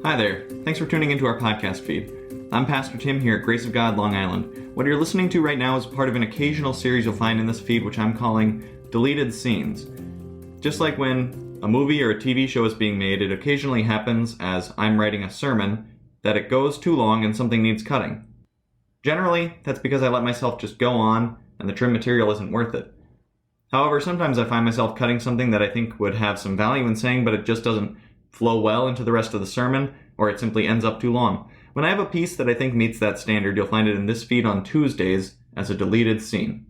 Hi there. Thanks for tuning into our podcast feed. I'm Pastor Tim here at Grace of God, Long Island. What you're listening to right now is part of an occasional series you'll find in this feed, which I'm calling Deleted Scenes. Just like when a movie or a TV show is being made, it occasionally happens as I'm writing a sermon that it goes too long and something needs cutting. Generally, that's because I let myself just go on and the trim material isn't worth it. However, sometimes I find myself cutting something that I think would have some value in saying, but it just doesn't flow well into the rest of the sermon, or it simply ends up too long. When I have a piece that I think meets that standard, you'll find it in this feed on Tuesdays as a deleted scene.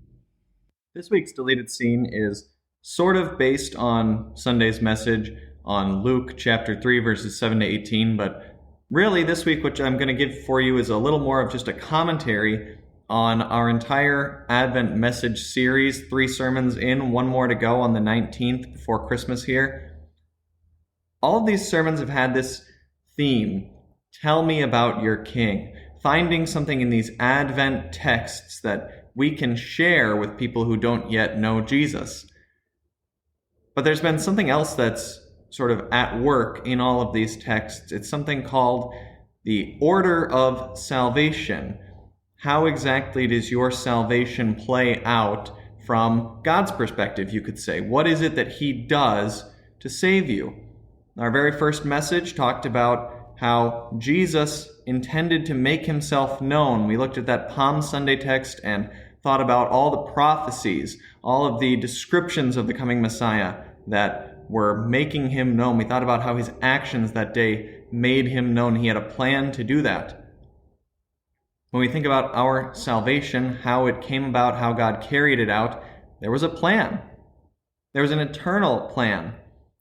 This week's deleted scene is sort of based on Sunday's message on Luke chapter 3, verses 7 to 18, but really this week what I'm going to give for you is a little more of just a commentary on our entire Advent message series, 3 sermons in, 1 more to go on the 19th before Christmas here. All of these sermons have had this theme, tell me about your King, finding something in these Advent texts that we can share with people who don't yet know Jesus. But there's been something else that's sort of at work in all of these texts. It's something called the order of salvation. How exactly does your salvation play out from God's perspective, you could say? What is it that He does to save you? Our very first message talked about how Jesus intended to make Himself known. We looked at that Palm Sunday text and thought about all the prophecies, all of the descriptions of the coming Messiah that were making Him known. We thought about how His actions that day made Him known. He had a plan to do that. When we think about our salvation, how it came about, how God carried it out, there was a plan. There was an eternal plan.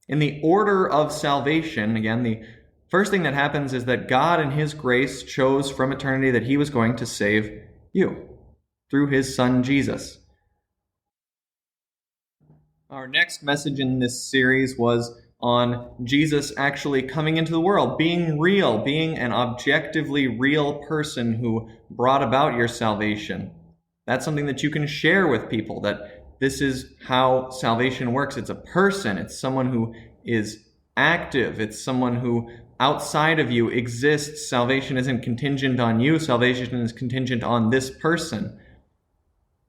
In the order of salvation, again, the first thing that happens is that God in His grace chose from eternity that He was going to save you through His Son, Jesus. Our next message in this series was on Jesus actually coming into the world, being real, being an objectively real person who brought about your salvation. That's something that you can share with people, that this is how salvation works. It's a person. It's someone who is active. It's someone who outside of you exists. Salvation isn't contingent on you. Salvation is contingent on this person.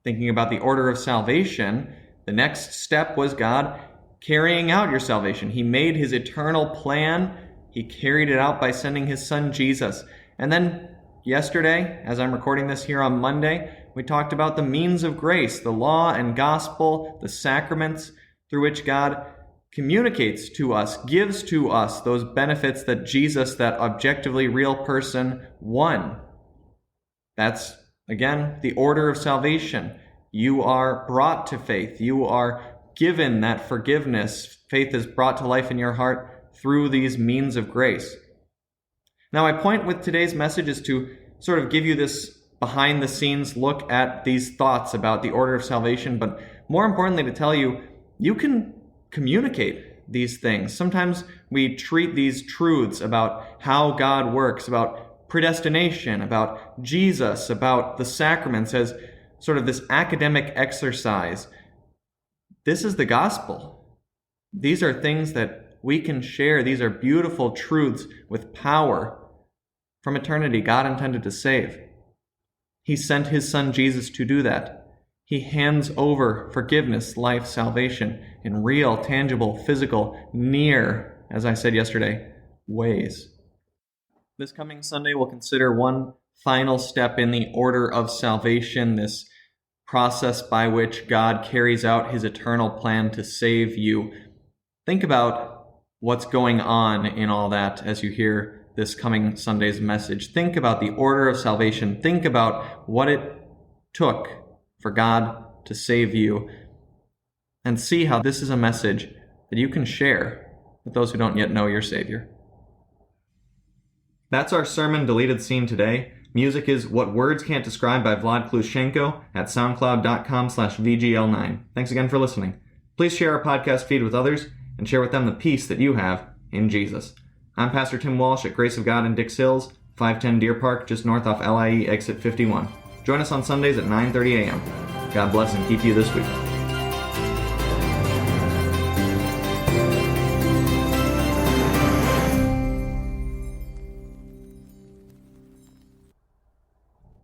Thinking about the order of salvation, the next step was God carrying out your salvation. He made His eternal plan. He carried it out by sending His Son, Jesus. And then yesterday, as I'm recording this here on Monday, we talked about the means of grace, the law and gospel, the sacraments through which God communicates to us, gives to us those benefits that Jesus, that objectively real person, won. That's, again, the order of salvation. You are brought to faith. You are given that forgiveness. Faith is brought to life in your heart through these means of grace. Now, my point with today's message is to sort of give you this behind-the-scenes look at these thoughts about the order of salvation, but more importantly to tell you, you can communicate these things. Sometimes we treat these truths about how God works, about predestination, about Jesus, about the sacraments as sort of this academic exercise. This is the gospel. These are things that we can share. These are beautiful truths with power. From eternity, God intended to save. He sent His Son Jesus to do that. He hands over forgiveness, life, salvation in real, tangible, physical, near, as I said yesterday, ways. This coming Sunday, we'll consider one final step in the order of salvation, this process by which God carries out His eternal plan to save you. Think about what's going on in all that as you hear this coming Sunday's message. Think about the order of salvation. Think about what it took for God to save you, and see how this is a message that you can share with those who don't yet know your Savior. That's our sermon deleted scene today. Music is What Words Can't Describe by Vlad Gluschenko at soundcloud.com/VGL9. Thanks again for listening. Please share our podcast feed with others and share with them the peace that you have in Jesus. I'm Pastor Tim Walsh at Grace of God in Dix Hills, 510 Deer Park, just north off LIE exit 51. Join us on Sundays at 9:30 a.m. God bless and keep you this week.